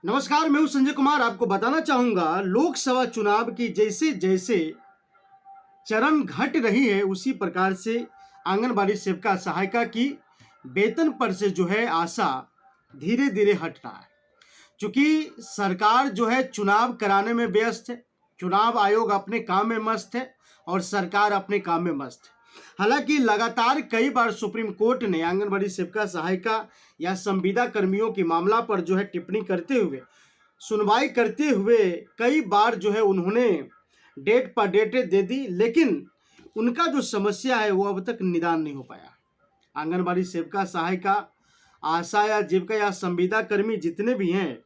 नमस्कार, मैं हूं संजय कुमार। आपको बताना चाहूंगा, लोकसभा चुनाव की जैसे जैसे चरण घट रही है उसी प्रकार से आंगनबाड़ी सेविका सहायिका की वेतन पर से जो है आशा धीरे धीरे हट रहा है। क्योंकि सरकार जो है चुनाव कराने में व्यस्त है, चुनाव आयोग अपने काम में मस्त है और सरकार अपने काम में मस्त है। हालांकि लगातार कई बार सुप्रीम कोर्ट ने आंगनबाड़ी सेविका सहायिका या संविदा कर्मियों की मामला पर जो है टिप्पणी करते हुए, सुनवाई करते हुए कई बार जो है उन्होंने डेट पर डेटें दे दी, लेकिन उनका जो समस्या है वो अब तक निदान नहीं हो पाया। आंगनबाड़ी सेविका सहायिका, आशा या जीविका या संविदा कर्मी जितने भी हैं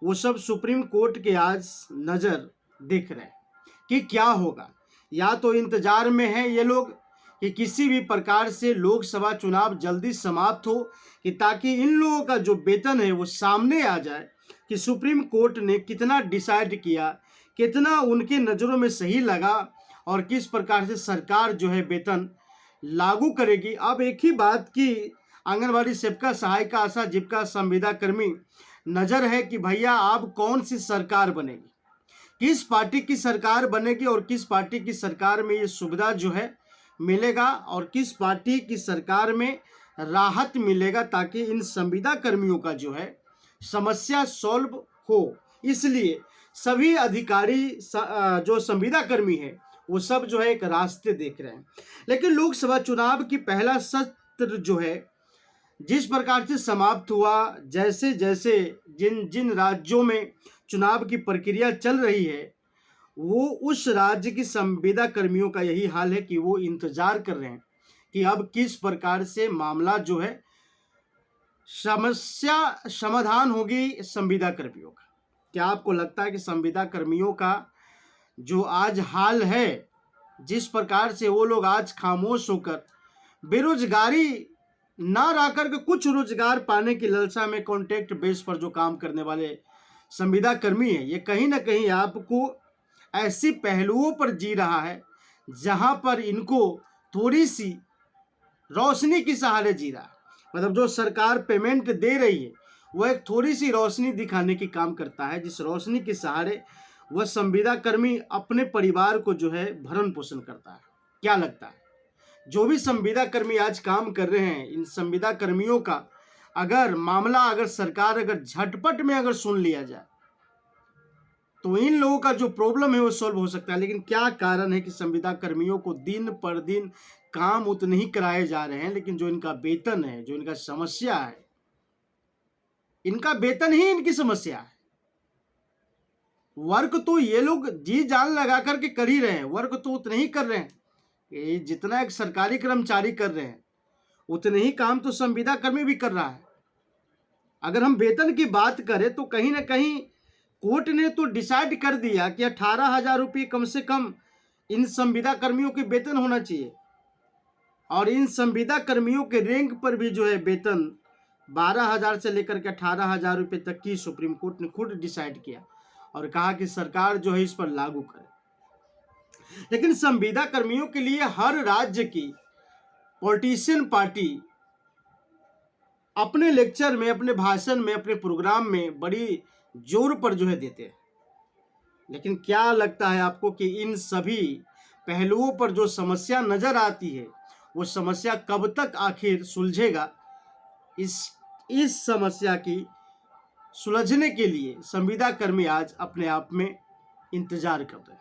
वो सब सुप्रीम कोर्ट के आज नज़र देख रहे हैं कि क्या होगा। या तो इंतजार में है ये लोग कि किसी भी प्रकार से लोकसभा चुनाव जल्दी समाप्त हो, कि ताकि इन लोगों का जो वेतन है वो सामने आ जाए कि सुप्रीम कोर्ट ने कितना डिसाइड किया, कितना उनके नज़रों में सही लगा और किस प्रकार से सरकार जो है वेतन लागू करेगी। अब एक ही बात की आंगनबाड़ी सेविका सहायिका, आशा, जीविका, संविदा कर्मी नज़र है कि भैया अब कौन सी सरकार बनेगी, किस पार्टी की सरकार बनेगी और किस पार्टी की सरकार में ये सुविधा जो है मिलेगा और किस पार्टी की सरकार में राहत मिलेगा, ताकि इन संविदा कर्मियों का जो है समस्या सॉल्व हो। इसलिए सभी अधिकारी जो संविदा कर्मी है वो सब जो है एक रास्ते देख रहे हैं। लेकिन लोकसभा चुनाव की पहला सत्र जो है जिस प्रकार से समाप्त हुआ, जैसे जैसे जिन जिन राज्यों में चुनाव की प्रक्रिया चल रही है वो उस राज्य की संविदा कर्मियों का यही हाल है कि वो इंतजार कर रहे हैं कि अब किस प्रकार से मामला जो है समस्या समाधान होगी संविदा कर्मियों का। क्या आपको लगता है कि संविदा कर्मियों का जो आज हाल है, जिस प्रकार से वो लोग आज खामोश होकर बेरोजगारी ना रह कर के कुछ रोजगार पाने की लालसा में कॉन्ट्रैक्ट बेस पर जो काम करने वाले संविदा कर्मी हैं, ये कहीं ना कहीं आपको ऐसी पहलुओं पर जी रहा है जहां पर इनको थोड़ी सी रोशनी की सहारे जी रहा है। मतलब जो सरकार पेमेंट दे रही है वो एक थोड़ी सी रोशनी दिखाने की काम करता है, जिस रोशनी के सहारे वह संविदा कर्मी अपने परिवार को जो है भरण पोषण करता है। क्या लगता है, जो भी संविदा कर्मी आज काम कर रहे हैं, इन संविदा कर्मियों का अगर मामला अगर सरकार अगर झटपट में अगर सुन लिया जाए तो इन लोगों का जो प्रॉब्लम है वो सॉल्व हो सकता है। लेकिन क्या कारण है कि संविदा कर्मियों को दिन पर दिन काम उतने ही कराए जा रहे हैं, लेकिन जो इनका वेतन है, जो इनका समस्या है, इनका वेतन ही इनकी समस्या है। वर्क तो ये लोग जी जान लगा करके कर ही रहे हैं, वर्क तो उतने ही कर रहे हैं कि जितना एक सरकारी कर्मचारी कर रहे हैं उतने ही काम तो संविदा कर्मी भी कर रहा है। अगर हम वेतन की बात करें तो कहीं ना कहीं कोर्ट ने तो डिसाइड कर दिया कि 18,000 रुपये कम से कम इन संविदा कर्मियों के वेतन होना चाहिए, और इन संविदा कर्मियों के रैंक पर भी जो है वेतन 12,000 से लेकर के 18,000 रुपये तक की सुप्रीम कोर्ट ने खुद डिसाइड किया और कहा कि सरकार जो है इस पर लागू करे। लेकिन संविदा कर्मियों के लिए हर राज्य की पॉलिटिशियन पार्टी अपने लेक्चर में, अपने भाषण में, अपने प्रोग्राम में बड़ी जोर पर जो है देते हैं। लेकिन क्या लगता है आपको कि इन सभी पहलुओं पर जो समस्या नजर आती है वो समस्या कब तक आखिर सुलझेगा? इस समस्या की सुलझने के लिए संविदा कर्मी आज अपने आप में इंतजार कर रहे हैं।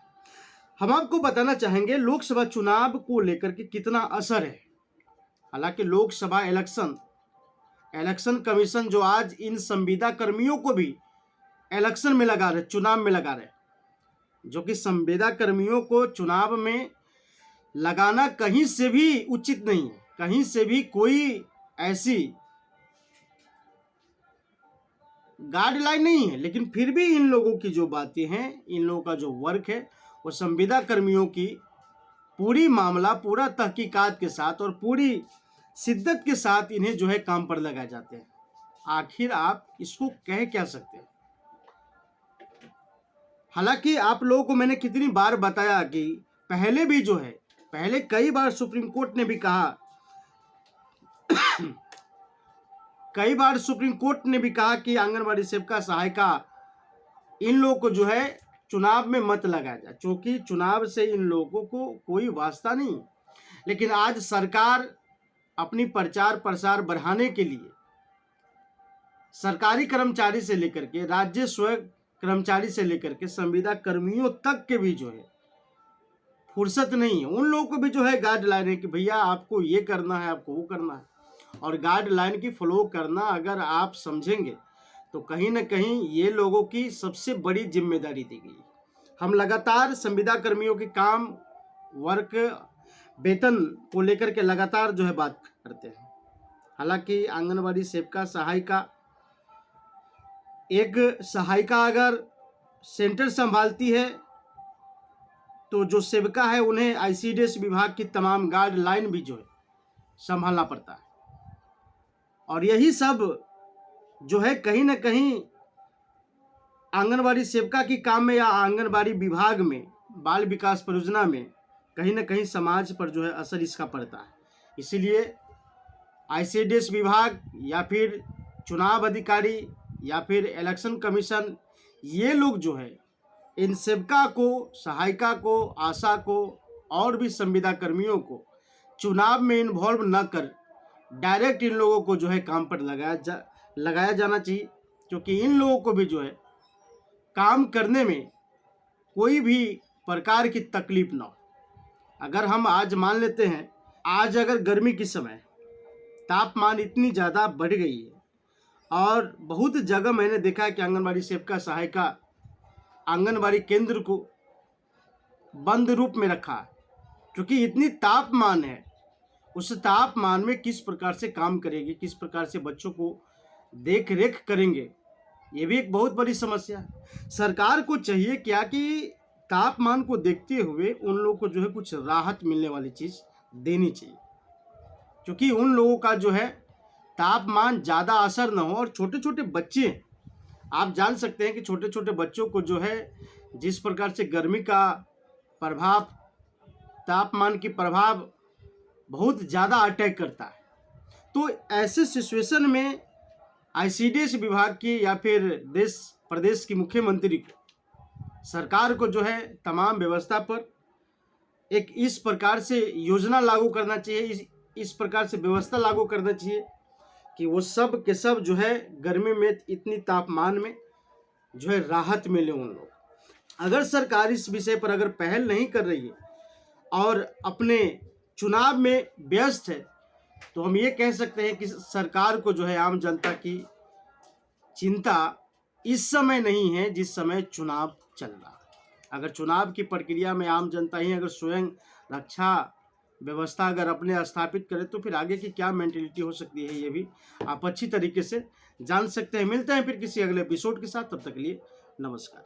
हम आपको बताना चाहेंगे लोकसभा चुनाव को लेकर के कितना असर है। हालांकि लोकसभा इलेक्शन कमीशन जो आज इन संविदा कर्मियों को भी इलेक्शन में लगा रहे, चुनाव में लगा रहे, जो कि संविदा कर्मियों को चुनाव में लगाना कहीं से भी उचित नहीं है, कहीं से भी कोई ऐसी गाइडलाइन नहीं है। लेकिन फिर भी इन लोगों की जो बातें हैं, इन लोगों का जो वर्क है, वो संविदा कर्मियों की पूरी मामला पूरा तहकीकात के साथ और पूरी शिद्दत के साथ इन्हें जो है काम पर लगाए जाते हैं। आखिर आप इसको कह क्या सकते हैं? हालांकि आप लोगों को मैंने कितनी बार बताया कि पहले भी जो है, पहले कई बार सुप्रीम कोर्ट ने भी कहा कई बार सुप्रीम कोर्ट ने भी कहा कि आंगनबाड़ी सेविका सहायिका इन लोगों को जो है चुनाव में मत लगाया जाए, क्योंकि चुनाव से इन लोगों को कोई वास्ता नहीं। लेकिन आज सरकार अपनी प्रचार प्रसार बढ़ाने के लिए सरकारी कर्मचारी से लेकर के राजस्व कर्मचारी से लेकर के संविदा कर्मियों तक के भी जो है फुर्सत नहीं है। उन लोगों को भी जो है गाइडलाइन है कि भैया आपको ये करना है, आपको वो करना है, और गाइडलाइन की फॉलो करना अगर आप समझेंगे तो कहीं ना कहीं ये लोगों की सबसे बड़ी जिम्मेदारी दी गई है। हम लगातार संविदा कर्मियों के काम, वर्क, वेतन को लेकर के लगातार जो है बात करते हैं। हालांकि आंगनबाड़ी सेविका, सहायिका, एक सहायिका अगर सेंटर संभालती है तो जो सेविका है उन्हें आईसीडीएस विभाग की तमाम गाइडलाइन भी जो है संभालना पड़ता है। और यही सब जो है कहीं ना कहीं आंगनबाड़ी सेविका की काम में या आंगनबाड़ी विभाग में, बाल विकास परियोजना में कहीं ना कहीं समाज पर जो है असर इसका पड़ता है। इसीलिए आईसीडीएस विभाग या फिर चुनाव अधिकारी या फिर इलेक्शन कमीशन, ये लोग जो है इन सेविका को, सहायिका को, आशा को और भी संविदा कर्मियों को चुनाव में इन्वॉल्व न कर डायरेक्ट इन लोगों को जो है काम पर लगाया जाना चाहिए, क्योंकि इन लोगों को भी जो है काम करने में कोई भी प्रकार की तकलीफ ना हो। अगर हम आज मान लेते हैं, आज अगर गर्मी के समय तापमान इतनी ज़्यादा बढ़ गई है और बहुत जगह मैंने देखा है कि आंगनबाड़ी सेविका, सहायिका आंगनबाड़ी केंद्र को बंद रूप में रखा है, क्योंकि इतनी तापमान है। उस तापमान में किस प्रकार से काम करेगी, किस प्रकार से बच्चों को देख रेख करेंगे, ये भी एक बहुत बड़ी समस्या है। सरकार को चाहिए क्या कि तापमान को देखते हुए उन लोगों को जो है कुछ राहत मिलने वाली चीज़ देनी चाहिए, क्योंकि उन लोगों का जो है तापमान ज़्यादा असर न हो। और छोटे छोटे बच्चे हैं, आप जान सकते हैं कि छोटे छोटे बच्चों को जो है जिस प्रकार से गर्मी का प्रभाव, तापमान की प्रभाव बहुत ज़्यादा अटैक करता है। तो ऐसे सिचुएशन में आईसीडीएस विभाग की या फिर देश प्रदेश की मुख्यमंत्री को, सरकार को जो है तमाम व्यवस्था पर एक इस प्रकार से योजना लागू करना चाहिए, इस प्रकार से व्यवस्था लागू करना चाहिए कि वो सब के सब जो है गर्मी में, इतनी तापमान में जो है राहत मिले उन लोग। अगर सरकार इस विषय पर अगर पहल नहीं कर रही है और अपने चुनाव में व्यस्त है, तो हम ये कह सकते हैं कि सरकार को जो है आम जनता की चिंता इस समय नहीं है जिस समय चुनाव चल रहा है। अगर चुनाव की प्रक्रिया में आम जनता ही अगर स्वयं रक्षा व्यवस्था अगर अपने स्थापित करे तो फिर आगे की क्या मेंटेलिटी हो सकती है, ये भी आप अच्छी तरीके से जान सकते हैं। मिलते हैं फिर किसी अगले एपिसोड के साथ, तब तक के लिए नमस्कार।